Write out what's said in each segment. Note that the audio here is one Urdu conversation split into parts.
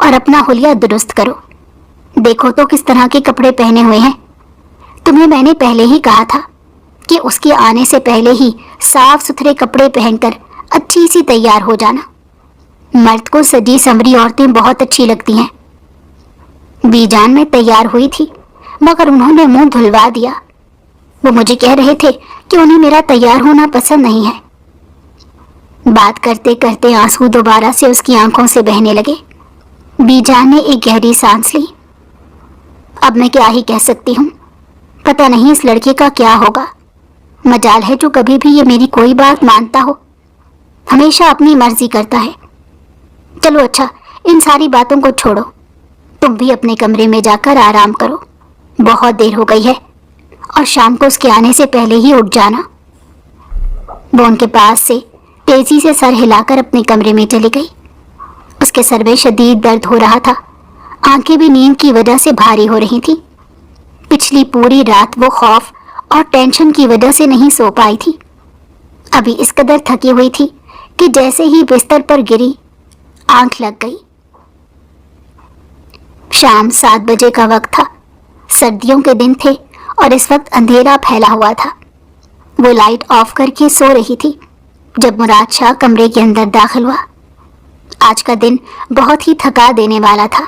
اور اپنا حلیہ درست کرو. دیکھو تو کس طرح کے کپڑے پہنے ہوئے ہیں. تمہیں میں نے پہلے ہی کہا تھا کہ اس کے آنے سے پہلے ہی صاف ستھرے کپڑے پہن کر اچھی سی تیار ہو جانا. مرد کو سجی سنوری عورتیں بہت اچھی لگتی ہیں. بی جان میں تیار ہوئی تھی مگر انہوں نے منہ دھلوا دیا. وہ مجھے کہہ رہے تھے کہ انہیں میرا تیار ہونا پسند نہیں ہے. بات کرتے کرتے آنسو دوبارہ سے اس کی آنکھوں سے بہنے لگے. بی جان نے ایک گہری سانس لی. اب میں کیا ہی کہہ سکتی ہوں. پتہ نہیں اس لڑکے کا کیا ہوگا. مجال ہے جو کبھی بھی یہ میری کوئی بات مانتا ہو. ہمیشہ اپنی مرضی کرتا ہے. چلو اچھا ان ساری باتوں کو چھوڑو. تم بھی اپنے کمرے میں جا کر آرام کرو. بہت دیر ہو گئی ہے اور شام کو اس کے آنے سے پہلے ہی اٹھ جانا. وہ ان کے پاس سے تیزی سے سر ہلا کر اپنے کمرے میں چلی گئی. اس کے سر میں شدید درد ہو رہا تھا. آنکھیں بھی نیند کی وجہ سے بھاری ہو رہی تھیں. پچھلی پوری رات وہ خوف اور ٹینشن کی وجہ سے نہیں سو پائی تھی. ابھی اس قدر تھکی ہوئی تھی کہ جیسے ہی بستر پر گری آنکھ لگ گئی. شام 7 بجے کا وقت تھا. سردیوں کے دن تھے اور اس وقت اندھیرا پھیلا ہوا تھا. وہ لائٹ آف کر کے سو رہی تھی جب مراد شاہ کمرے کے اندر داخل ہوا. آج کا دن بہت ہی تھکا دینے والا تھا.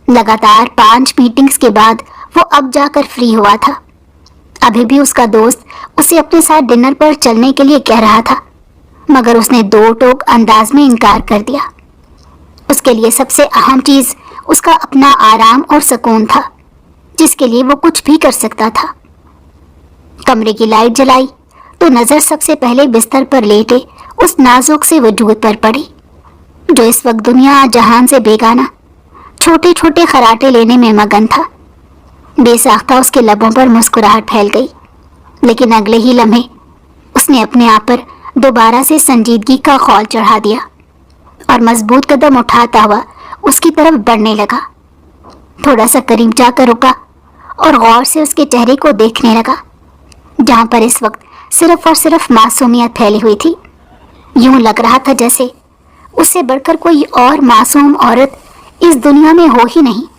لگاتار 5 میٹنگز کے بعد وہ اب جا کر فری ہوا تھا. ابھی بھی اس کا دوست اسے اپنے ساتھ ڈنر پر چلنے کے لیے کہہ رہا تھا مگر اس نے 2 ٹوک انداز میں انکار کر دیا. اس کے لیے سب سے اہم چیز اس کا اپنا آرام اور سکون تھا جس کے لیے وہ کچھ بھی کر سکتا تھا. کمرے کی لائٹ جلائی تو نظر سب سے پہلے بستر پر لیٹے اس نازک سے وجود پر پڑی جو اس وقت دنیا جہان سے بیگانہ چھوٹے چھوٹے خراٹے لینے میں مگن تھا. بے ساختہ اس کے لبوں پر مسکراہٹ پھیل گئی لیکن اگلے ہی لمحے اس نے اپنے آپ پر دوبارہ سے سنجیدگی کا خول چڑھا دیا اور مضبوط قدم اٹھاتا ہوا اس کی طرف بڑھنے لگا. تھوڑا سا قریب جا کر رکا اور غور سے اس کے چہرے کو دیکھنے لگا جہاں پر اس وقت صرف اور صرف معصومیت پھیلی ہوئی تھی. یوں لگ رہا تھا جیسے اس سے بڑھ کر کوئی اور معصوم عورت اس دنیا میں ہو ہی نہیں.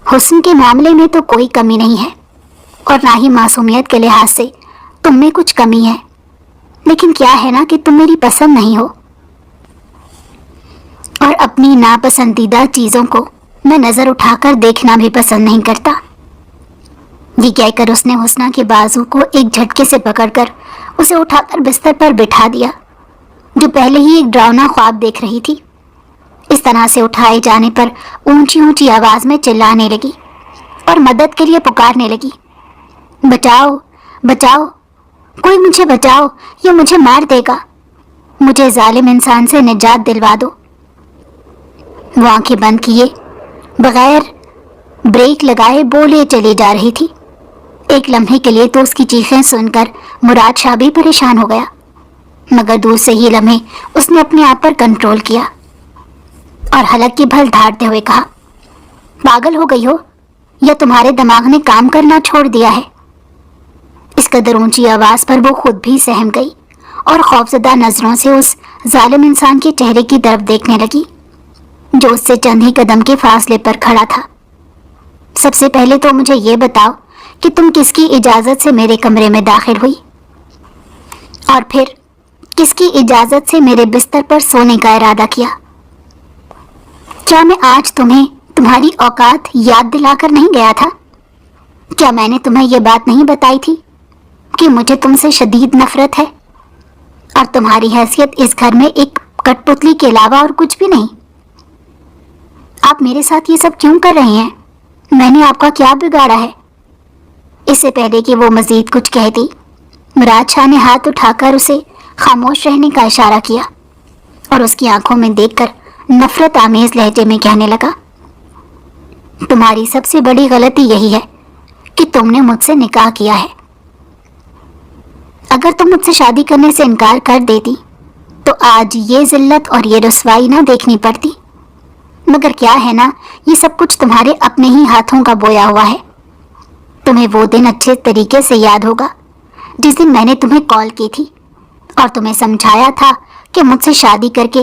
حسن کے معاملے میں تو کوئی کمی نہیں ہے اور نہ ہی معصومیت کے لحاظ سے تم میں کچھ کمی ہے. لیکن کیا ہے نا کہ تم میری پسند نہیں ہو اور اپنی ناپسندیدہ چیزوں کو میں نظر اٹھا کر دیکھنا بھی پسند نہیں کرتا. یہ کہہ کر اس نے حسنہ کے بازو کو ایک جھٹکے سے پکڑ کر اسے اٹھا کر بستر پر بٹھا دیا جو پہلے ہی ایک ڈراؤنا خواب دیکھ رہی تھی. اس طرح سے اٹھائے جانے پر اونچی اونچی آواز میں چلانے لگی اور مدد کے لیے پکارنے لگی. بچاؤ بچاؤ, کوئی مجھے بچاؤ, یہ مجھے مار دے گا, مجھے ظالم انسان سے نجات دلوا دو. وہ آنکھیں بند کیے بغیر بریک لگائے بولے چلی جا رہی تھی. ایک لمحے کے لیے تو اس کی چیخیں سن کر مراد شاہ بھی پریشان ہو گیا مگر دور سے ہی لمحے اس نے اپنے آپ پر کنٹرول کیا اور حلق کی بھل دھاڑتے ہوئے کہا, پاگل ہو گئی ہو یا تمہارے دماغ نے کام کرنا چھوڑ دیا ہے. اس قدر اونچی آواز پر وہ خود بھی سہم گئی اور خوفزدہ نظروں سے اس ظالم انسان کے چہرے کی طرف دیکھنے لگی جو اس سے چند ہی قدم کے فاصلے پر کھڑا تھا. سب سے پہلے تو مجھے یہ بتاؤ کہ تم کس کی اجازت سے میرے کمرے میں داخل ہوئی اور پھر کس کی اجازت سے میرے بستر پر سونے کا ارادہ کیا. کیا میں آج تمہیں تمہاری اوقات یاد دلا کر نہیں گیا تھا؟ کیا میں نے تمہیں یہ بات نہیں بتائی تھی کہ مجھے تم سے شدید نفرت ہے اور تمہاری حیثیت اس گھر میں ایک کٹ پتلی کے علاوہ اور کچھ بھی نہیں؟ آپ میرے ساتھ یہ سب کیوں کر رہے ہیں؟ میں نے آپ کا کیا بگاڑا ہے؟ اس سے پہلے کہ وہ مزید کچھ کہتی مراد شاہ نے ہاتھ اٹھا کر اسے خاموش رہنے کا اشارہ کیا اور اس کی آنکھوں میں دیکھ کر نفرت آمیز لہجے میں کہنے لگا, تمہاری سب سے بڑی غلطی یہی ہے کہ تم نے مجھ سے نکاح کیا ہے. اگر تم مجھ سے شادی کرنے سے انکار کر دیتی تو آج یہ ذلت اور یہ رسوائی نہ دیکھنی پڑتی. مگر کیا ہے نا, یہ سب کچھ تمہارے اپنے ہی ہاتھوں کا بویا ہوا ہے. تمہیں وہ دن اچھے طریقے سے یاد ہوگا جس دن میں نے تمہیں کال کی تھی اور تمہیں سمجھایا تھا کہ مجھ سے شادی کر کے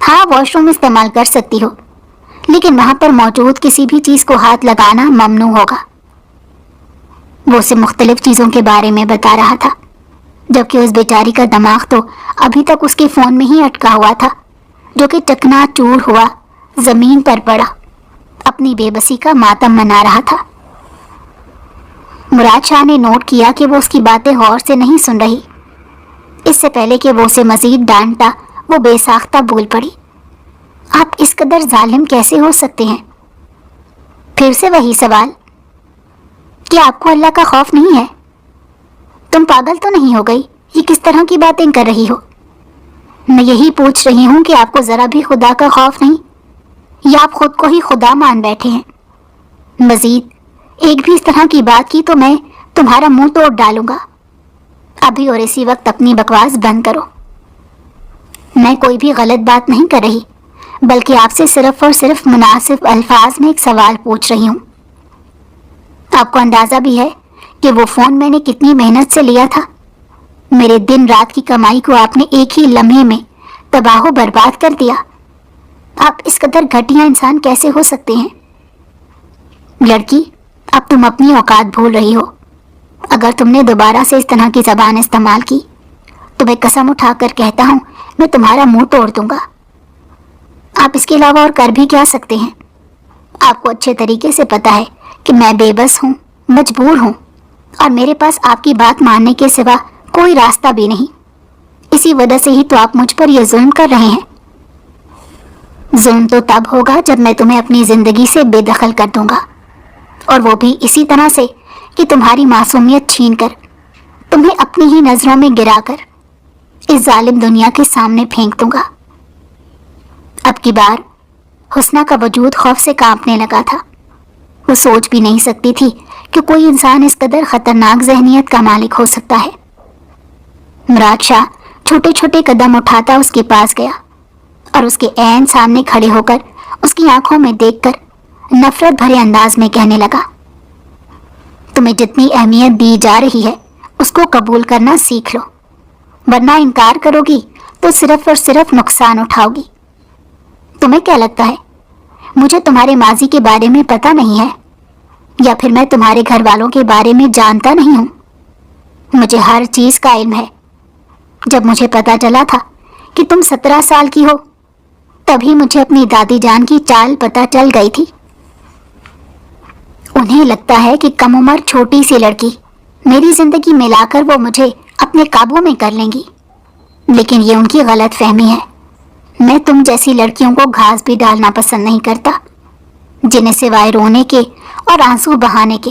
ہاں واش روم استعمال کر سکتی ہو، لیکن وہاں پر موجود کسی بھی چیز کو ہاتھ لگانا ممنوع ہوگا۔ وہ اسے مختلف چیزوں کے بارے میں بتا رہا تھا، جبکہ اس بیچاری کا دماغ تو ابھی تک اس کے فون میں ہی اٹکا ہوا تھا، جو کہ چکنا چور ہوا زمین پر پڑا اپنی بے بسی کا ماتم منا رہا تھا۔ مراد شاہ نے نوٹ کیا کہ وہ اس کی باتیں غور سے نہیں سن رہی۔ اس سے پہلے کہ وہ اسے مزید ڈانٹا، وہ بے ساختہ بول پڑی، آپ اس قدر ظالم کیسے ہو سکتے ہیں؟ پھر سے وہی سوال، کیا آپ کو اللہ کا خوف نہیں ہے؟ تم پاگل تو نہیں ہو گئی؟ یہ کس طرح کی باتیں کر رہی ہو؟ میں یہی پوچھ رہی ہوں کہ آپ کو ذرا بھی خدا کا خوف نہیں، یا آپ خود کو ہی خدا مان بیٹھے ہیں؟ مزید ایک بھی اس طرح کی بات کی تو میں تمہارا منہ توڑ ڈالوں گا۔ ابھی اور اسی وقت اپنی بکواس بند کرو۔ میں کوئی بھی غلط بات نہیں کر رہی، بلکہ آپ سے صرف اور صرف مناسب الفاظ میں ایک سوال پوچھ رہی ہوں۔ آپ کو اندازہ بھی ہے کہ وہ فون میں نے کتنی محنت سے لیا تھا؟ میرے دن رات کی کمائی کو آپ نے ایک ہی لمحے میں تباہ و برباد کر دیا۔ آپ اس قدر گھٹیا انسان کیسے ہو سکتے ہیں؟ لڑکی، اب تم اپنی اوقات بھول رہی ہو۔ اگر تم نے دوبارہ سے اس طرح کی زبان استعمال کی تو میں قسم اٹھا کر کہتا ہوں میں تمہارا منہ توڑ دوں گا۔ آپ اس کے علاوہ اور کر بھی کیا سکتے ہیں؟ آپ کو اچھے طریقے سے پتا ہے کہ میں بے بس ہوں، مجبور ہوں، اور میرے پاس آپ کی بات ماننے کے سوا کوئی راستہ بھی نہیں۔ اسی وجہ سے ہی تو آپ مجھ پر یہ ظلم کر رہے ہیں۔ ظلم تو تب ہوگا جب میں تمہیں اپنی زندگی سے بے دخل کر دوں گا، اور وہ بھی اسی طرح سے کہ تمہاری معصومیت چھین کر، تمہیں اپنی ہی نظروں میں گرا کر اس ظالم دنیا کے سامنے پھینک دوں گا۔ اب کی بار حسنہ کا وجود خوف سے کانپنے لگا تھا۔ وہ سوچ بھی نہیں سکتی تھی کہ کوئی انسان اس قدر خطرناک ذہنیت کا مالک ہو سکتا ہے۔ مراد شاہ چھوٹے چھوٹے قدم اٹھاتا اس کے پاس گیا اور اس کے عین سامنے کھڑے ہو کر اس کی آنکھوں میں دیکھ کر نفرت بھرے انداز میں کہنے لگا، تمہیں جتنی اہمیت دی جا رہی ہے اس کو قبول کرنا سیکھ لو، ورنہ انکار کرو گی تو صرف اور صرف نقصان اٹھاؤ گی۔ تمہیں کیا لگتا ہے مجھے تمہارے ماضی کے بارے میں پتہ نہیں ہے، یا پھر میں تمہارے گھر والوں کے بارے میں جانتا نہیں ہوں؟ مجھے ہر چیز کا علم ہے۔ جب مجھے پتا چلا تھا کہ تم 17 سال کی ہو، تبھی مجھے اپنی دادی جان کی چال پتہ چل گئی تھی۔ انہیں لگتا ہے کہ کم عمر چھوٹی سی لڑکی میری زندگی ملا کر وہ مجھے اپنے قابو میں کر لیں گی، لیکن یہ ان کی غلط فہمی ہے۔ میں تم جیسی لڑکیوں کو گھاس بھی ڈالنا پسند نہیں کرتا، جنہیں سوائے رونے کے اور آنسو بہانے کے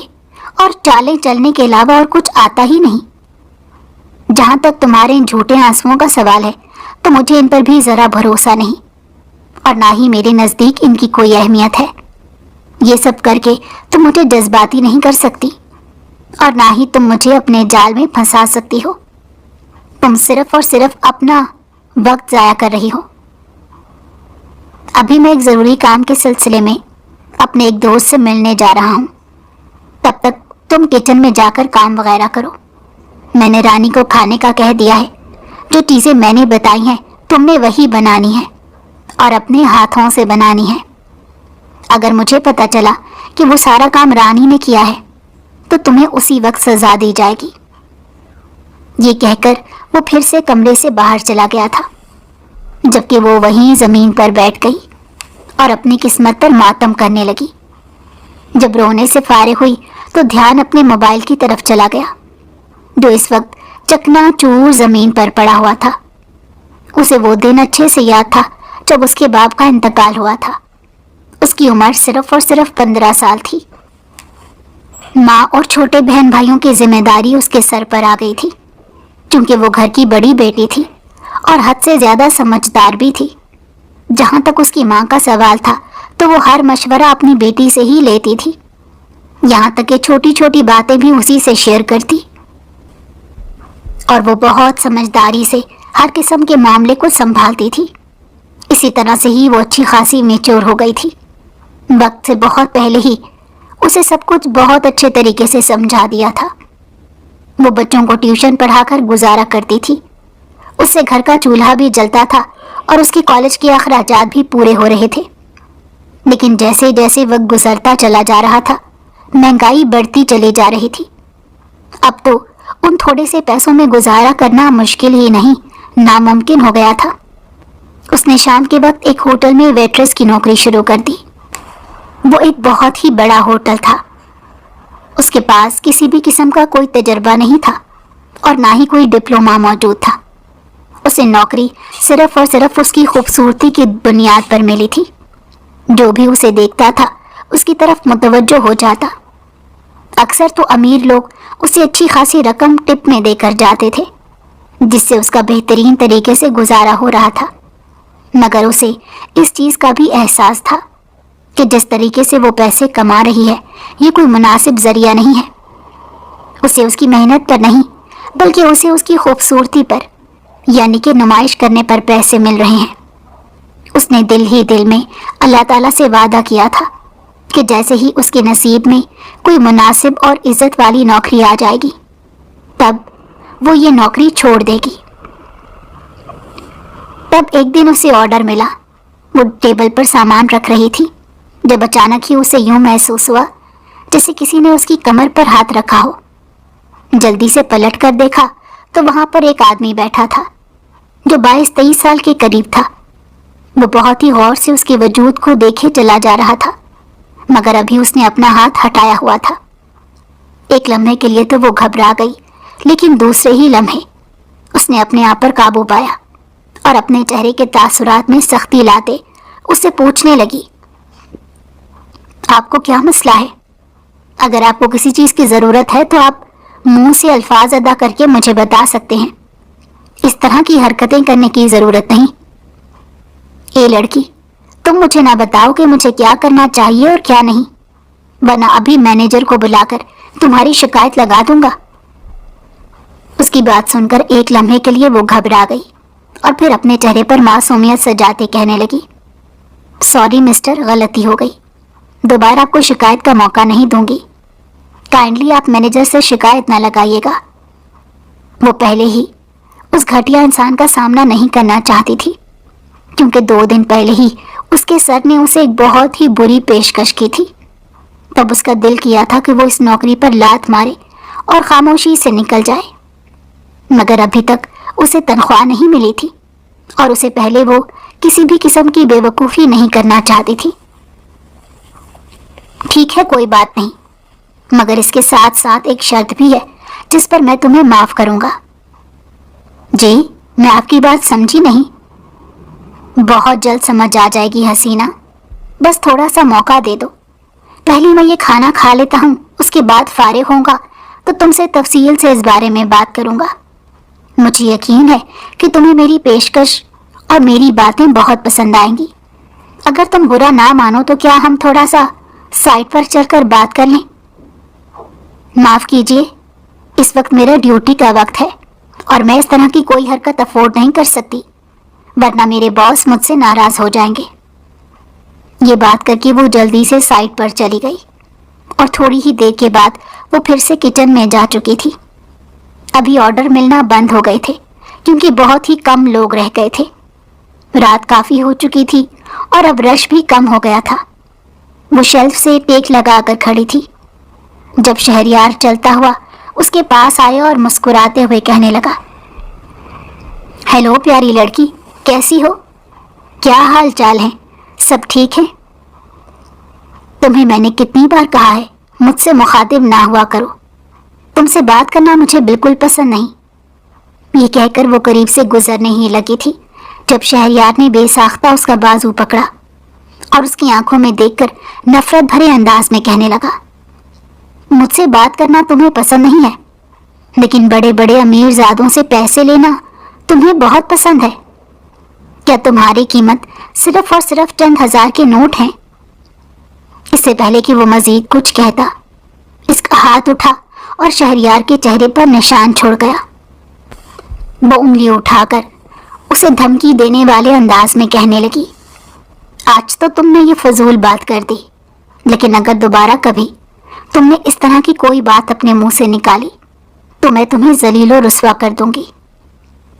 اور چالیں چلنے کے علاوہ اور کچھ آتا ہی نہیں۔ جہاں تک تمہارے ان جھوٹے آنسوؤں کا سوال ہے تو مجھے ان پر بھی ذرا بھروسہ نہیں، اور نہ ہی میرے نزدیک ان کی کوئی اہمیت ہے۔ یہ سب کر کے تم مجھے جذباتی نہیں کر سکتی، اور نہ ہی تم مجھے اپنے جال میں پھنسا سکتی ہو۔ تم صرف اور صرف اپنا وقت ضائع کر رہی ہو۔ ابھی میں ایک ضروری کام کے سلسلے میں اپنے ایک دوست سے ملنے جا رہا ہوں، تب تک تم کچن میں جا کر کام وغیرہ کرو۔ میں نے رانی کو کھانے کا کہہ دیا ہے، جو چیزیں میں نے بتائی ہیں تم نے وہی بنانی ہے اور اپنے ہاتھوں سے بنانی ہے۔ اگر مجھے پتا چلا کہ وہ سارا کام رانی نے کیا ہے تو تمہیں اسی وقت سزا دی جائے گی۔ یہ کہہ کر وہ پھر سے کمرے سے باہر چلا گیا تھا، جبکہ وہ وہیں زمین پر بیٹھ گئی اور اپنی قسمت پر ماتم کرنے لگی۔ جب رونے سے فارغ ہوئی تو دھیان اپنے موبائل کی طرف چلا گیا، جو اس وقت چکنا چور زمین پر پڑا ہوا تھا۔ اسے وہ دن اچھے سے یاد تھا جب اس کے باپ کا انتقال ہوا تھا۔ اس کی عمر صرف اور صرف 15 سال تھی۔ ماں اور چھوٹے بہن بھائیوں کی ذمہ داری اس کے سر پر آ گئی تھی، چونکہ وہ گھر کی بڑی بیٹی تھی اور حد سے زیادہ سمجھدار بھی تھی۔ جہاں تک اس کی ماں کا سوال تھا تو وہ ہر مشورہ اپنی بیٹی سے ہی لیتی تھی، یہاں تک کہ چھوٹی چھوٹی باتیں بھی اسی سے شیئر کرتی، اور وہ بہت سمجھداری سے ہر قسم کے معاملے کو سنبھالتی تھی۔ اسی طرح سے ہی وہ اچھی خاصی میچور ہو گئی تھی۔ وقت سے بہت پہلے ہی اسے سب کچھ بہت اچھے طریقے سے سمجھا دیا تھا۔ وہ بچوں کو ٹیوشن پڑھا کر گزارا کرتی تھی اس سے گھر کا چولہا بھی جلتا تھا اور اس کے کالج کے اخراجات بھی پورے ہو رہے تھے۔ لیکن جیسے جیسے وقت گزرتا چلا جا رہا تھا، مہنگائی بڑھتی چلی جا رہی تھی۔ اب تو ان تھوڑے سے پیسوں میں گزارا کرنا مشکل ہی نہیں، ناممکن ہو گیا تھا۔ اس نے شام کے وقت ایک ہوٹل میں ویٹریس کی نوکری شروع کر دی۔ وہ ایک بہت ہی بڑا ہوٹل تھا۔ اس کے پاس کسی بھی قسم کا کوئی تجربہ نہیں تھا اور نہ ہی کوئی ڈپلومہ موجود تھا۔ اسے نوکری صرف اور صرف اس کی خوبصورتی کی بنیاد پر ملی تھی۔ جو بھی اسے دیکھتا تھا اس کی طرف متوجہ ہو جاتا۔ اکثر تو امیر لوگ اسے اچھی خاصی رقم ٹپ میں دے کر جاتے تھے، جس سے اس کا بہترین طریقے سے گزارا ہو رہا تھا، مگر اسے اس چیز کا بھی احساس تھا کہ جس طریقے سے وہ پیسے کما رہی ہے یہ کوئی مناسب ذریعہ نہیں ہے۔ اسے اس کی محنت پر نہیں بلکہ اسے اس کی خوبصورتی پر یعنی کہ نمائش کرنے پر پیسے مل رہے ہیں۔ اس نے دل ہی دل میں اللہ تعالیٰ سے وعدہ کیا تھا کہ جیسے ہی اس کے نصیب میں کوئی مناسب اور عزت والی نوکری آ جائے گی تب وہ یہ نوکری چھوڑ دے گی۔ تب ایک دن اسے آرڈر ملا۔ وہ ٹیبل پر سامان رکھ رہی تھی جب اچانک ہی اسے یوں محسوس ہوا جیسے کسی نے اس کی کمر پر ہاتھ رکھا ہو۔ جلدی سے پلٹ کر دیکھا تو وہاں پر ایک آدمی بیٹھا تھا جو 22-23 سال کے قریب تھا۔ وہ بہت ہی غور سے اس کے وجود کو دیکھے چلا جا رہا تھا، مگر ابھی اس نے اپنا ہاتھ ہٹایا ہوا تھا۔ ایک لمحے کے لیے تو وہ گھبرا گئی، لیکن دوسرے ہی لمحے اس نے اپنے آپ پر قابو پایا اور اپنے چہرے کے تاثرات میں سختی لاتے اس سے پوچھنے لگی، آپ کو کیا مسئلہ ہے؟ اگر آپ کو کسی چیز کی ضرورت ہے تو آپ منہ سے الفاظ ادا کر کے مجھے بتا سکتے ہیں، اس طرح کی حرکتیں کرنے کی ضرورت نہیں۔ اے لڑکی، تم مجھے نہ بتاؤ کہ مجھے کیا کرنا چاہیے اور کیا نہیں، ورنہ ابھی مینیجر کو بلا کر تمہاری شکایت لگا دوں گا۔ اس کی بات سن کر ایک لمحے کے لیے وہ گھبرا گئی اور پھر اپنے چہرے پر معصومیت سجاتے کہنے لگی، سوری مسٹر، غلطی ہو گئی، دوبارہ آپ کو شکایت کا موقع نہیں دوں گی، کائنڈلی آپ مینیجر سے شکایت نہ لگائیے گا۔ وہ پہلے ہی اس گھٹیا انسان کا سامنا نہیں کرنا چاہتی تھی، کیونکہ 2 دن پہلے ہی اس کے سر نے اسے ایک بہت ہی بری پیشکش کی تھی۔ تب اس کا دل کیا تھا کہ وہ اس نوکری پر لات مارے اور خاموشی سے نکل جائے، مگر ابھی تک اسے تنخواہ نہیں ملی تھی اور اسے پہلے وہ کسی بھی قسم کی بے وقوفی نہیں کرنا چاہتی تھی۔ ٹھیک ہے، کوئی بات نہیں، مگر اس کے ساتھ ساتھ ایک شرط بھی ہے جس پر میں تمہیں معاف کروں گا۔ جی، میں آپ کی بات سمجھی نہیں۔ بہت جلد سمجھ آ جائے گی حسینہ، بس تھوڑا سا موقع دے دو۔ پہلے میں یہ کھانا کھا لیتا ہوں، اس کے بعد فارغ ہوں گا تو تم سے تفصیل سے اس بارے میں بات کروں گا۔ مجھے یقین ہے کہ تمہیں میری پیشکش اور میری باتیں بہت پسند آئیں گی۔ اگر تم برا نہ مانو تو کیا ہم تھوڑا سا سائٹ پر چل کر بات کر لیں؟ معاف کیجیے، اس وقت میرا ڈیوٹی کا وقت ہے اور میں اس طرح کی کوئی حرکت افورڈ نہیں کر سکتی، ورنہ میرے باس مجھ سے ناراض ہو جائیں گے۔ یہ بات کر کے وہ جلدی سے سائٹ پر چلی گئی اور تھوڑی ہی دیر کے بعد وہ پھر سے کچن میں جا چکی تھی۔ ابھی آرڈر ملنا بند ہو گئے تھے کیونکہ بہت ہی کم لوگ رہ گئے تھے۔ رات کافی ہو چکی تھی اور اب رش بھی کم ہو گیا تھا۔ وہ شیلف سے ٹیک لگا کر کھڑی تھی جب شہریار چلتا ہوا اس کے پاس آیا اور مسکراتے ہوئے کہنے لگا، ہیلو پیاری لڑکی، کیسی ہو؟ کیا حال چال ہے؟ سب ٹھیک ہے؟ تمہیں میں نے کتنی بار کہا ہے مجھ سے مخاطب نہ ہوا کرو، تم سے بات کرنا مجھے بالکل پسند نہیں۔ یہ کہہ کر وہ قریب سے گزرنے ہی لگی تھی جب شہریار نے بے ساختہ اس کا بازو پکڑا اور اس کی آنکھوں میں دیکھ کر نفرت بھرے انداز میں کہنے لگا، مجھ سے بات کرنا تمہیں پسند نہیں ہے، لیکن بڑے بڑے امیر زادوں سے پیسے لینا تمہیں بہت پسند ہے۔ کیا تمہاری قیمت صرف اور صرف چند ہزار کے نوٹ ہیں؟ اس سے پہلے کہ وہ مزید کچھ کہتا، اس کا ہاتھ اٹھا اور شہریار کے چہرے پر نشان چھوڑ گیا۔ وہ انگلی اٹھا کر اسے دھمکی دینے والے انداز میں کہنے لگی، آج تو تم نے یہ فضول بات کر دی، لیکن اگر دوبارہ کبھی تم نے اس طرح کی کوئی بات اپنے منہ سے نکالی تو میں تمہیں ذلیل و رسوا کر دوں گی۔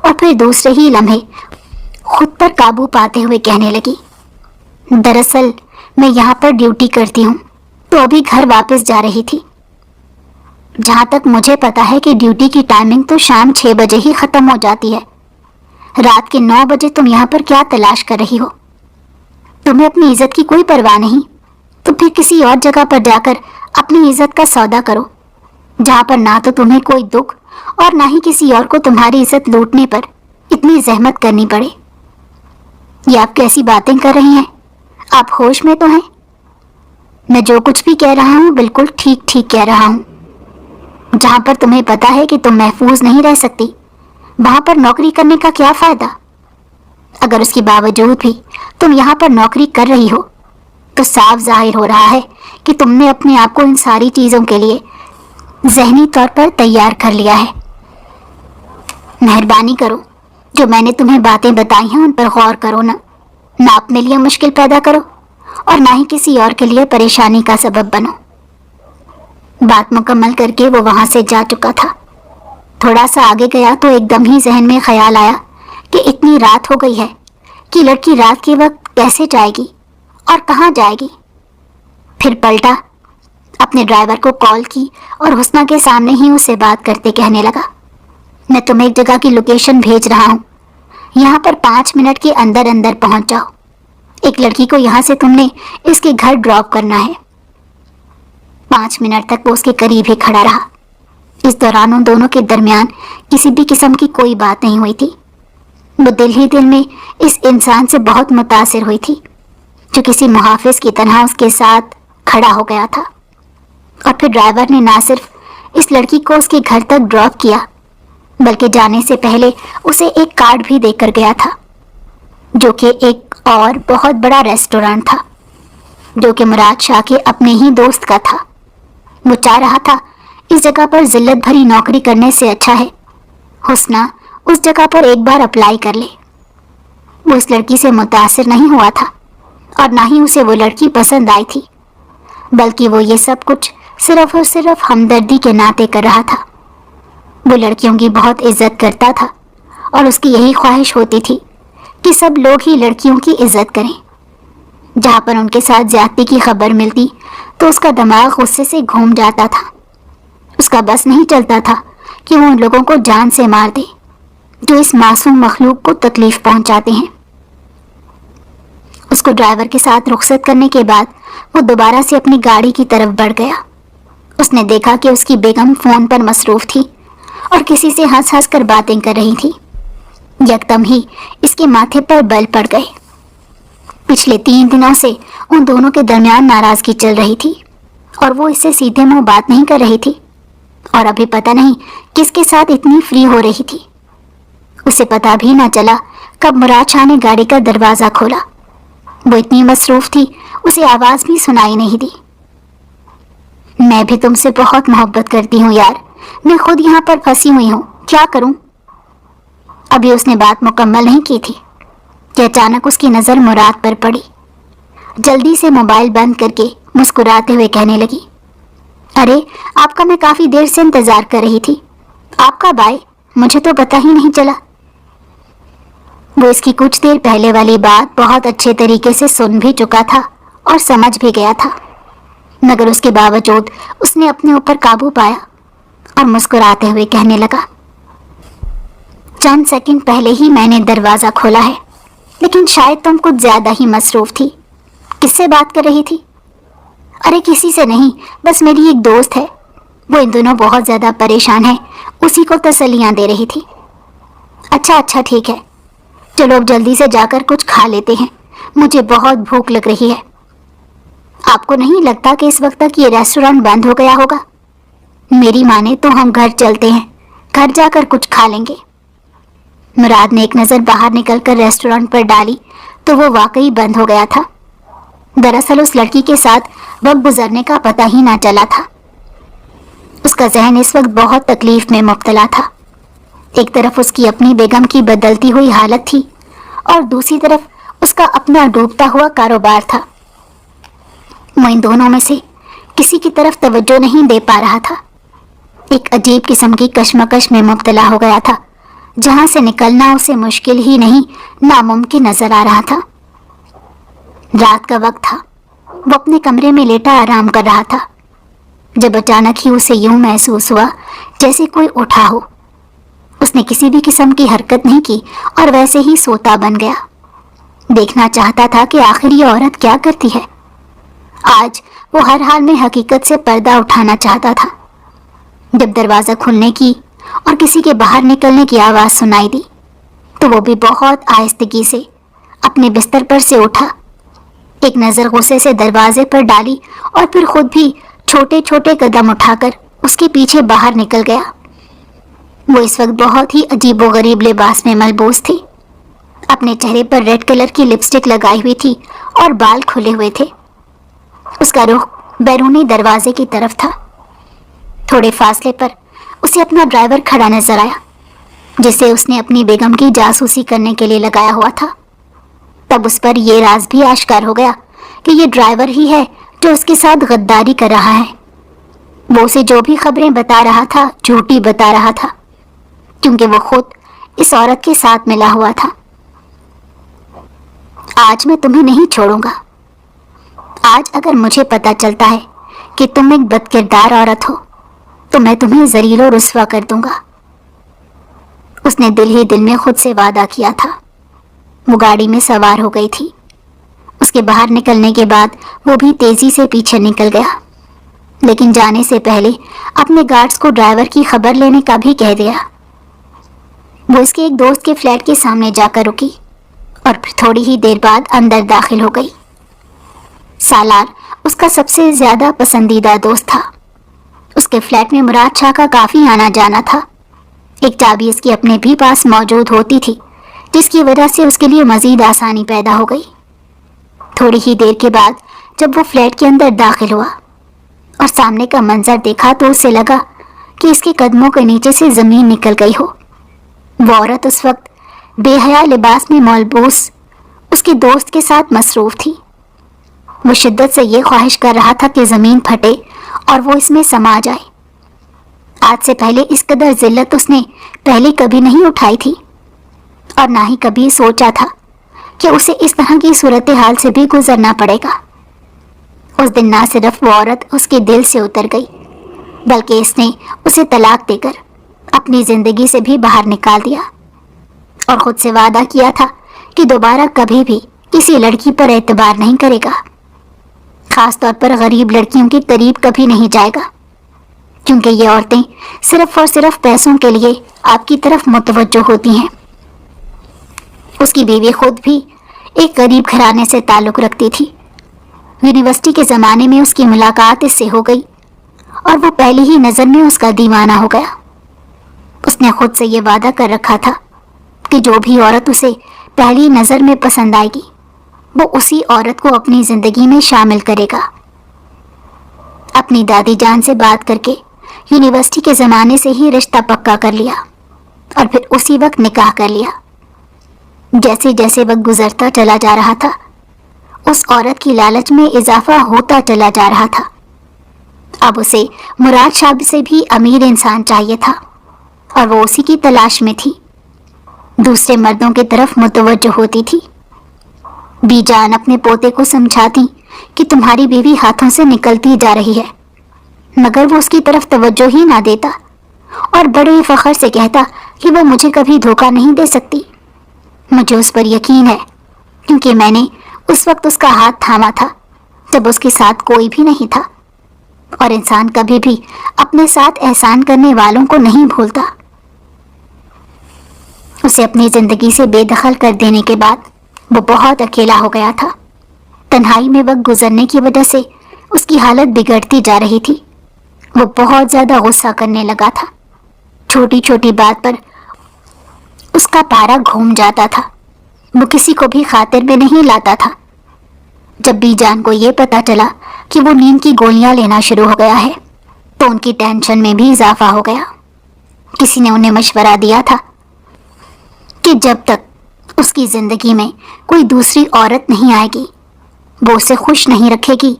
اور پھر دوسرے ہی لمحے خود پر قابو پاتے ہوئے کہنے لگی، دراصل میں یہاں پر ڈیوٹی کرتی ہوں تو ابھی گھر واپس جا رہی تھی۔ جہاں تک مجھے پتا ہے کہ ڈیوٹی کی ٹائمنگ تو شام 6 بجے ہی ختم ہو جاتی ہے۔ رات کے 9 بجے تم یہاں پر کیا تلاش کر رہی ہو؟ تمہیں اپنی عزت کی کوئی پرواہ نہیں تو پھر کسی اور جگہ پر جا کر اپنی عزت کا سودا کرو، جہاں پر نہ تو تمہیں کوئی دکھ اور نہ ہی کسی اور کو تمہاری عزت لوٹنے پر اتنی زحمت کرنی پڑے۔ یہ آپ کیسی باتیں کر رہی ہیں؟ آپ ہوش میں تو ہیں؟ میں جو کچھ بھی کہہ رہا ہوں بالکل ٹھیک ٹھیک کہہ رہا ہوں۔ جہاں پر تمہیں پتا ہے کہ تم محفوظ نہیں رہ سکتی، وہاں پر نوکری کرنے کا کیا فائدہ؟ اگر اس کے باوجود بھی تم یہاں پر نوکری کر رہی ہو تو صاف ظاہر ہو رہا ہے کہ تم نے اپنے آپ کو ان ساری چیزوں کے لیے ذہنی طور پر تیار کر لیا ہے۔ مہربانی کرو، جو میں نے تمہیں باتیں بتائی ہیں ان پر غور کرو، نہ اپنے لیے مشکل پیدا کرو اور نہ ہی کسی اور کے لیے پریشانی کا سبب بنو۔ بات مکمل کر کے وہ وہاں سے جا چکا تھا۔ تھوڑا سا آگے گیا تو ایک دم ہی ذہن میں خیال آیا کہ اتنی رات ہو گئی ہے کہ لڑکی رات کے وقت کیسے جائے گی اور کہاں جائے گی۔ پھر پلٹا، اپنے ڈرائیور کو کال کی اور حسنہ کے سامنے ہی اس سے بات کرتے کہنے لگا، میں تمہیں ایک جگہ کی لوکیشن بھیج رہا ہوں، یہاں پر 5 منٹ کے اندر اندر پہنچ جاؤ۔ ایک لڑکی کو یہاں سے تم نے اس کے گھر ڈراپ کرنا ہے۔ 5 منٹ تک وہ اس کے قریب ہی کھڑا رہا۔ اس دوران ان دونوں کے درمیان کسی بھی قسم کی کوئی بات نہیں ہوئی تھی۔ وہ دل ہی دل میں اس انسان سے بہت متاثر ہوئی تھی جو کسی محافظ کی طرح اس کے ساتھ کھڑا ہو گیا تھا۔ اور پھر ڈرائیور نے نہ صرف اس لڑکی کو اس کے گھر تک ڈراپ کیا بلکہ جانے سے پہلے اسے ایک کارڈ بھی دے کر گیا تھا، جو کہ ایک اور بہت بڑا ریسٹورانٹ تھا جو کہ مراد شاہ کے اپنے ہی دوست کا تھا۔ وہ چاہ رہا تھا اس جگہ پر ذلت بھری نوکری کرنے سے اچھا ہے حسنہ اس جگہ پر ایک بار اپلائی کر لے۔ وہ اس لڑکی سے متاثر نہیں ہوا تھا اور نہ ہی اسے وہ لڑکی پسند آئی تھی، بلکہ وہ یہ سب کچھ صرف اور صرف ہمدردی کے ناطے کر رہا تھا۔ وہ لڑکیوں کی بہت عزت کرتا تھا اور اس کی یہی خواہش ہوتی تھی کہ سب لوگ ہی لڑکیوں کی عزت کریں۔ جہاں پر ان کے ساتھ زیادتی کی خبر ملتی تو اس کا دماغ غصے سے گھوم جاتا تھا۔ اس کا بس نہیں چلتا تھا کہ وہ ان لوگوں کو جان سے مار دے جو اس معصوم مخلوق کو تکلیف پہنچاتے ہیں۔ اس کو ڈرائیور کے ساتھ رخصت کرنے کے بعد وہ دوبارہ سے اپنی گاڑی کی طرف بڑھ گیا۔ اس نے دیکھا کہ اس کی بیگم فون پر مصروف تھی اور کسی سے ہنس ہنس کر باتیں کر رہی تھی۔ یکدم ہی اس کے ماتھے پر بل پڑ گئے۔ پچھلے 3 دنوں سے ان دونوں کے درمیان ناراضگی چل رہی تھی اور وہ اس سے سیدھے منہ بات نہیں کر رہی تھی، اور ابھی پتہ نہیں کس کے ساتھ اتنی فری ہو رہی تھی۔ اسے پتہ بھی نہ چلا کب مراد شاہ نے گاڑی کا دروازہ کھولا۔ وہ اتنی مصروف تھی اسے آواز بھی سنائی نہیں دی۔ میں بھی تم سے بہت محبت کرتی ہوں یار، میں خود یہاں پر پھنسی ہوئی ہوں، کیا کروں؟ ابھی اس نے بات مکمل نہیں کی تھی کہ اچانک اس کی نظر مراد پر پڑی۔ جلدی سے موبائل بند کر کے مسکراتے ہوئے کہنے لگی، ارے آپ کا میں کافی دیر سے انتظار کر رہی تھی، آپ کب آئے؟ مجھے تو پتہ ہی نہیں چلا۔ وہ اس کی کچھ دیر پہلے والی بات بہت اچھے طریقے سے سن بھی چکا تھا اور سمجھ بھی گیا تھا، مگر اس کے باوجود اس نے اپنے اوپر قابو پایا اور مسکراتے ہوئے کہنے لگا، چند سیکنڈ پہلے ہی میں نے دروازہ کھولا ہے، لیکن شاید تم کچھ زیادہ ہی مصروف تھی۔ کس سے بات کر رہی تھی؟ ارے کسی سے نہیں، بس میری ایک دوست ہے، وہ ان دنوں بہت زیادہ پریشان ہے، اسی کو تسلیاں دے رہی تھی۔ اچھا ٹھیک ہے، چلو اب جلدی سے جا کر کچھ کھا لیتے ہیں، مجھے بہت بھوک لگ رہی ہے۔ آپ کو نہیں لگتا کہ اس وقت تک یہ ریسٹورانٹ بند ہو گیا ہوگا؟ میری مانے تو ہم گھر چلتے ہیں، گھر جا کر کچھ کھا لیں گے۔ مراد نے ایک نظر باہر نکل کر ریسٹورانٹ پر ڈالی تو وہ واقعی بند ہو گیا تھا۔ دراصل اس لڑکی کے ساتھ وقت گزرنے کا پتہ ہی نہ چلا تھا۔ اس کا ذہن اس وقت بہت تکلیف میں مبتلا تھا۔ ایک طرف اس کی اپنی بیگم کی بدلتی ہوئی حالت تھی اور دوسری طرف اس کا اپنا ڈوبتا ہوا کاروبار تھا۔ وہ ان دونوں میں سے کسی کی طرف توجہ نہیں دے پا رہا تھا۔ ایک عجیب قسم کی کشمکش میں مبتلا ہو گیا تھا جہاں سے نکلنا اسے مشکل ہی نہیں ناممکن نظر آ رہا تھا۔ رات کا وقت تھا، وہ اپنے کمرے میں لیٹا آرام کر رہا تھا جب اچانک ہی اسے یوں محسوس ہوا جیسے کوئی اٹھا ہو۔ اس نے کسی بھی قسم کی حرکت نہیں کی اور ویسے ہی سوتا بن گیا۔ دیکھنا چاہتا تھا کہ آخر یہ عورت کیا کرتی ہے۔ آج وہ ہر حال میں حقیقت سے پردہ اٹھانا چاہتا تھا۔ جب دروازہ کھلنے کی اور کسی کے باہر نکلنے کی آواز سنائی دی تو وہ بھی بہت آہستگی سے اپنے بستر پر سے اٹھا، ایک نظر غصے سے دروازے پر ڈالی اور پھر خود بھی چھوٹے چھوٹے قدم اٹھا کر اس کے پیچھے باہر نکل گیا۔ وہ اس وقت بہت ہی عجیب و غریب لباس میں ملبوس تھی۔ اپنے چہرے پر ریڈ کلر کی لپسٹک لگائی ہوئی تھی اور بال کھلے ہوئے تھے۔ اس کا رخ بیرونی دروازے کی طرف تھا۔ تھوڑے فاصلے پر اسے اپنا ڈرائیور کھڑا نظر آیا، جسے اس نے اپنی بیگم کی جاسوسی کرنے کے لیے لگایا ہوا تھا۔ تب اس پر یہ راز بھی آشکار ہو گیا کہ یہ ڈرائیور ہی ہے جو اس کے ساتھ غداری کر رہا ہے۔ وہ اسے جو بھی خبریں بتا رہا تھا جھوٹی بتا رہا تھا، کیونکہ وہ خود اس عورت کے ساتھ ملا ہوا تھا۔ آج میں تمہیں نہیں چھوڑوں گا۔ آج اگر مجھے پتا چلتا ہے کہ تم ایک بد کردار عورت ہو تو میں تمہیں ذلیل و رسوا کر دوں گا۔ اس نے دل ہی دل میں خود سے وعدہ کیا تھا۔ وہ گاڑی میں سوار ہو گئی تھی۔ اس کے باہر نکلنے کے بعد وہ بھی تیزی سے پیچھے نکل گیا، لیکن جانے سے پہلے اپنے گارڈز کو ڈرائیور کی خبر لینے کا بھی کہہ دیا۔ وہ اس کے ایک دوست کے فلیٹ کے سامنے جا کر رکی اور پھر تھوڑی ہی دیر بعد اندر داخل ہو گئی۔ سالار اس کا سب سے زیادہ پسندیدہ دوست تھا۔ اس کے فلیٹ میں مراد شاہ کا کافی آنا جانا تھا۔ ایک چابی اس کی اپنے بھی پاس موجود ہوتی تھی، جس کی وجہ سے اس کے لیے مزید آسانی پیدا ہو گئی۔ تھوڑی ہی دیر کے بعد جب وہ فلیٹ کے اندر داخل ہوا اور سامنے کا منظر دیکھا تو اسے لگا کہ اس کے قدموں کے نیچے سے زمین نکل گئی ہو۔ وہ عورت اس وقت بے حیا لباس میں ملبوس اس کے دوست کے ساتھ مصروف تھی۔ وہ شدت سے یہ خواہش کر رہا تھا کہ زمین پھٹے اور وہ اس میں سما جائے۔ آج سے پہلے اس قدر ذلت اس نے پہلے کبھی نہیں اٹھائی تھی اور نہ ہی کبھی سوچا تھا کہ اسے اس طرح کی صورتحال سے بھی گزرنا پڑے گا۔ اس دن نہ صرف وہ عورت اس کے دل سے اتر گئی بلکہ اس نے اسے طلاق دے کر اپنی زندگی سے بھی باہر نکال دیا اور خود سے وعدہ کیا تھا کہ دوبارہ کبھی بھی کسی لڑکی پر اعتبار نہیں کرے گا، خاص طور پر غریب لڑکیوں کے قریب کبھی نہیں جائے گا، کیونکہ یہ عورتیں صرف اور صرف پیسوں کے لیے آپ کی طرف متوجہ ہوتی ہیں۔ اس کی بیوی خود بھی ایک غریب گھرانے سے تعلق رکھتی تھی۔ یونیورسٹی کے زمانے میں اس کی ملاقات اس سے ہو گئی اور وہ پہلی ہی نظر میں اس کا دیوانہ ہو گیا۔ اس نے خود سے یہ وعدہ کر رکھا تھا کہ جو بھی عورت اسے پہلی نظر میں پسند آئے گی وہ اسی عورت کو اپنی زندگی میں شامل کرے گا۔ اپنی دادی جان سے بات کر کے یونیورسٹی کے زمانے سے ہی رشتہ پکا کر لیا اور پھر اسی وقت نکاح کر لیا۔ جیسے جیسے وقت گزرتا چلا جا رہا تھا اس عورت کی لالچ میں اضافہ ہوتا چلا جا رہا تھا۔ اب اسے مراد شاہ سے بھی امیر انسان چاہیے تھا اور وہ اسی کی تلاش میں تھی۔ دوسرے مردوں کی طرف متوجہ ہوتی تھی۔ بی جان اپنے پوتے کو سمجھاتی کہ تمہاری بیوی ہاتھوں سے نکلتی جا رہی ہے، مگر وہ اس کی طرف توجہ ہی نہ دیتا اور بڑے فخر سے کہتا کہ وہ مجھے کبھی دھوکہ نہیں دے سکتی۔ مجھے اس پر یقین ہے کیونکہ میں نے اس وقت اس کا ہاتھ تھاما تھا جب اس کے ساتھ کوئی بھی نہیں تھا، اور انسان کبھی بھی اپنے ساتھ احسان کرنے والوں کو نہیں بھولتا۔ اسے اپنی زندگی سے بے دخل کر دینے کے بعد وہ بہت اکیلا ہو گیا تھا۔ تنہائی میں وقت گزرنے کی وجہ سے اس کی حالت بگڑتی جا رہی تھی۔ وہ بہت زیادہ غصہ کرنے لگا تھا۔ چھوٹی چھوٹی بات پر اس کا پارا گھوم جاتا تھا۔ وہ کسی کو بھی خاطر میں نہیں لاتا تھا۔ جب بی جان کو یہ پتا چلا کہ وہ نیند کی گولیاں لینا شروع ہو گیا ہے تو ان کی ٹینشن میں بھی اضافہ ہو گیا۔ کسی نے انہیں مشورہ دیا تھا کہ جب تک اس کی زندگی میں کوئی دوسری عورت نہیں آئے گی، وہ اسے خوش نہیں رکھے گی،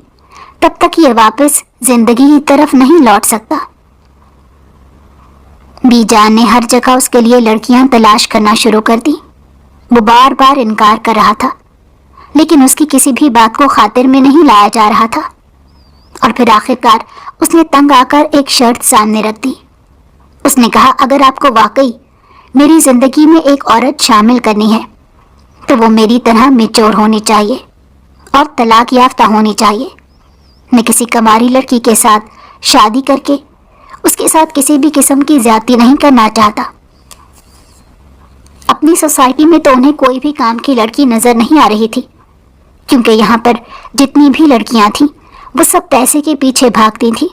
تب تک یہ واپس زندگی کی طرف نہیں لوٹ سکتا۔ بی جان نے ہر جگہ اس کے لیے لڑکیاں تلاش کرنا شروع کر دی۔ وہ بار بار انکار کر رہا تھا، لیکن اس کی کسی بھی بات کو خاطر میں نہیں لایا جا رہا تھا۔ اور پھر آخرکار اس نے تنگ آ کر ایک شرط سامنے رکھ دی۔ اس نے کہا اگر آپ کو واقعی میری زندگی میں ایک عورت شامل کرنی ہے تو وہ میری طرح میچور ہونی چاہیے اور طلاق یافتہ ہونی چاہیے۔ میں کسی کماری لڑکی کے ساتھ شادی کر کے اس کے ساتھ کسی بھی قسم کی زیادتی نہیں کرنا چاہتا۔ اپنی سوسائٹی میں تو انہیں کوئی بھی کام کی لڑکی نظر نہیں آ رہی تھی، کیونکہ یہاں پر جتنی بھی لڑکیاں تھیں وہ سب پیسے کے پیچھے بھاگتی تھیں،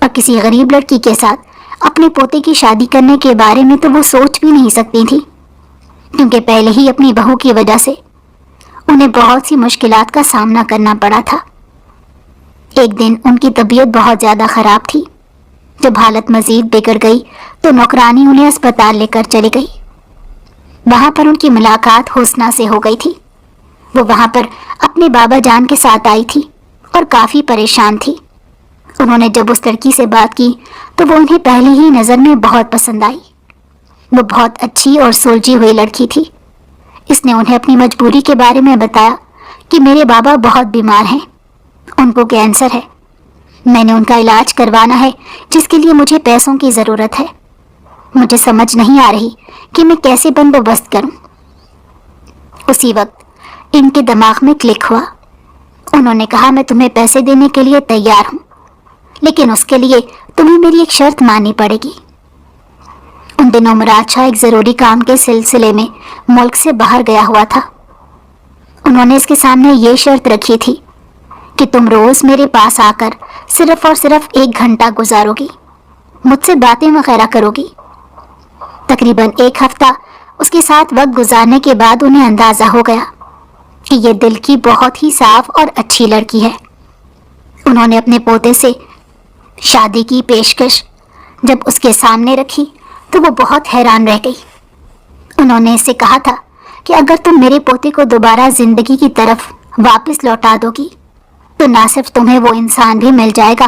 اور کسی غریب لڑکی کے ساتھ اپنے پوتے کی شادی کرنے کے بارے میں تو وہ سوچ بھی نہیں سکتی تھی، کیونکہ پہلے ہی اپنی بہو کی وجہ سے انہیں بہت سی مشکلات کا سامنا کرنا پڑا تھا۔ ایک دن ان کی طبیعت بہت زیادہ خراب تھی۔ جب حالت مزید بگڑ گئی تو نوکرانی انہیں اسپتال لے کر چلی گئی۔ وہاں پر ان کی ملاقات حسنہ سے ہو گئی تھی۔ وہ وہاں پر اپنے بابا جان کے ساتھ آئی تھی اور کافی پریشان تھی۔ انہوں نے جب اس لڑکی سے بات کی تو وہ انہیں پہلی ہی نظر میں بہت پسند آئی۔ وہ بہت اچھی اور سلجھی ہوئی لڑکی تھی۔ اس نے انہیں اپنی مجبوری کے بارے میں بتایا کہ میرے بابا بہت بیمار ہیں، ان کو کینسر ہے، میں نے ان کا علاج کروانا ہے جس کے لیے مجھے پیسوں کی ضرورت ہے۔ مجھے سمجھ نہیں آ رہی کہ میں کیسے بندوبست کروں۔ اسی وقت ان کے دماغ میں کلک ہوا۔ انہوں نے کہا میں تمہیں پیسے دینے کے لیے تیار ہوں، لیکن اس کے لیے تمہیں میری ایک شرط ماننی پڑے گی۔ ان دنوں مراد شاہ ایک ضروری کام کے سلسلے میں ملک سے باہر گیا ہوا تھا۔ انہوں نے اس کے سامنے یہ شرط رکھی تھی کہ تم روز میرے پاس آ کر صرف اور صرف 1 گھنٹہ گزارو گی، مجھ سے باتیں وغیرہ کرو گی۔ تقریباً 1 ہفتہ اس کے ساتھ وقت گزارنے کے بعد انہیں اندازہ ہو گیا کہ یہ دل کی بہت ہی صاف اور اچھی لڑکی ہے۔ انہوں نے اپنے پوتے سے شادی کی پیشکش جب اس کے سامنے رکھی تو وہ بہت حیران رہ گئی۔ انہوں نے اس سے کہا تھا کہ اگر تم میرے پوتے کو دوبارہ زندگی کی طرف واپس لوٹا دو گی تو نہ صرف تمہیں وہ انسان بھی مل جائے گا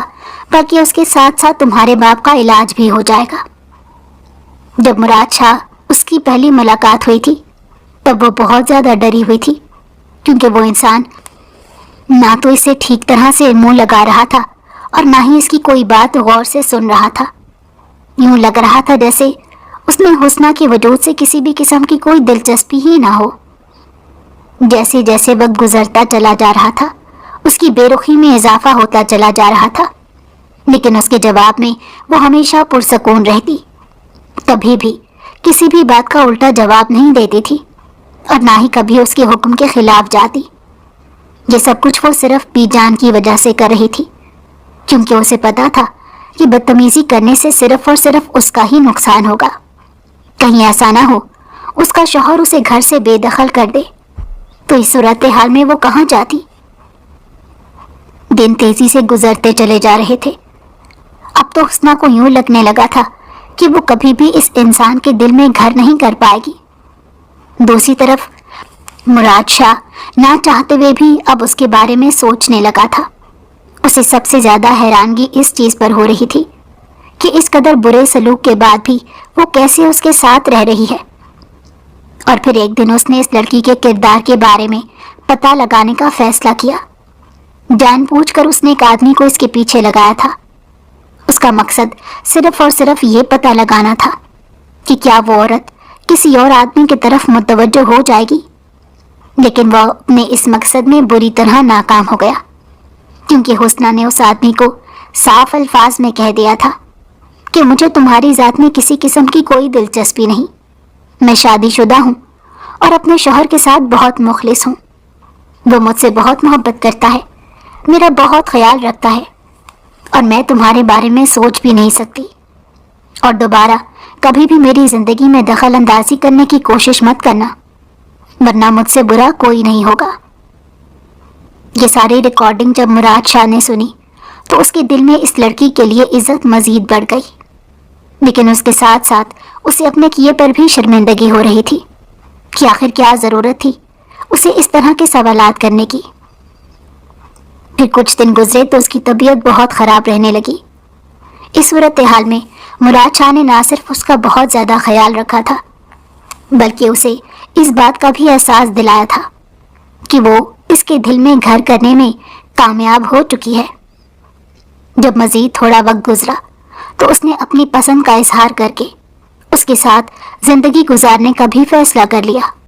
بلکہ اس کے ساتھ ساتھ تمہارے باپ کا علاج بھی ہو جائے گا۔ جب مراد شاہ اس کی پہلی ملاقات ہوئی تھی تب وہ بہت زیادہ ڈری ہوئی تھی، کیونکہ وہ انسان نہ تو اسے ٹھیک طرح سے منہ لگا رہا تھا اور نہ ہی اس کی کوئی بات غور سے سن رہا تھا۔ یوں لگ رہا تھا جیسے اس میں حسنہ کے وجود سے کسی بھی قسم کی کوئی دلچسپی ہی نہ ہو۔ جیسے جیسے وقت گزرتا چلا جا رہا تھا اس کی بے رخی میں اضافہ ہوتا چلا جا رہا تھا، لیکن اس کے جواب میں وہ ہمیشہ پرسکون رہتی، کبھی بھی کسی بھی بات کا الٹا جواب نہیں دیتی تھی اور نہ ہی کبھی اس کے حکم کے خلاف جاتی۔ یہ سب کچھ وہ صرف بی جان کی وجہ سے کر رہی تھی، کیونکہ اسے پتا تھا کہ بدتمیزی کرنے سے صرف اور صرف اس کا ہی نقصان ہوگا۔ کہیں ایسا نہ ہو اس کا شوہر اسے گھر سے بے دخل کر دے تو اس صورتحال میں وہ کہاں جاتی۔ دن تیزی سے گزرتے چلے جا رہے تھے۔ اب تو حسنہ کو یوں لگنے لگا تھا کہ وہ کبھی بھی اس انسان کے دل میں گھر نہیں کر پائے گی۔ دوسری طرف مراد شاہ نہ چاہتے ہوئے بھی اب اس کے بارے میں سوچنے لگا تھا۔ اسے سب سے زیادہ حیرانگی اس چیز پر ہو رہی تھی کہ اس قدر برے سلوک کے بعد بھی وہ کیسے اس کے ساتھ رہ رہی ہے۔ اور پھر ایک دن اس نے اس لڑکی کے کردار کے بارے میں پتہ لگانے کا فیصلہ کیا۔ جان بوجھ کر اس نے ایک آدمی کو اس کے پیچھے لگایا تھا۔ اس کا مقصد صرف اور صرف یہ پتہ لگانا تھا کہ کیا وہ عورت کسی اور آدمی کی طرف متوجہ ہو جائے گی، لیکن وہ اپنے اس مقصد میں بری طرح ناکام ہو گیا، کیونکہ حسنہ نے اس آدمی کو صاف الفاظ میں کہہ دیا تھا کہ مجھے تمہاری ذات میں کسی قسم کی کوئی دلچسپی نہیں، میں شادی شدہ ہوں اور اپنے شوہر کے ساتھ بہت مخلص ہوں، وہ مجھ سے بہت محبت کرتا ہے، میرا بہت خیال رکھتا ہے اور میں تمہارے بارے میں سوچ بھی نہیں سکتی، اور دوبارہ کبھی بھی میری زندگی میں دخل اندازی کرنے کی کوشش مت کرنا، ورنہ مجھ سے برا کوئی نہیں ہوگا۔ یہ ساری ریکارڈنگ جب مراد شاہ نے سنی تو اس کے دل میں اس لڑکی کے لیے عزت مزید بڑھ گئی، لیکن اس کے ساتھ ساتھ اسے اپنے کیے پر بھی شرمندگی ہو رہی تھی کہ آخر کیا ضرورت تھی اسے اس طرح کے سوالات کرنے کی۔ پھر کچھ دن گزرے تو اس کی طبیعت بہت خراب رہنے لگی۔ اس صورتحال میں مراد شاہ نے نہ صرف اس کا بہت زیادہ خیال رکھا تھا بلکہ اسے اس بات کا بھی احساس دلایا تھا کہ وہ اس کے دل میں گھر کرنے میں کامیاب ہو چکی ہے۔ جب مزید تھوڑا وقت گزرا تو اس نے اپنی پسند کا اظہار کر کے اس کے ساتھ زندگی گزارنے کا بھی فیصلہ کر لیا۔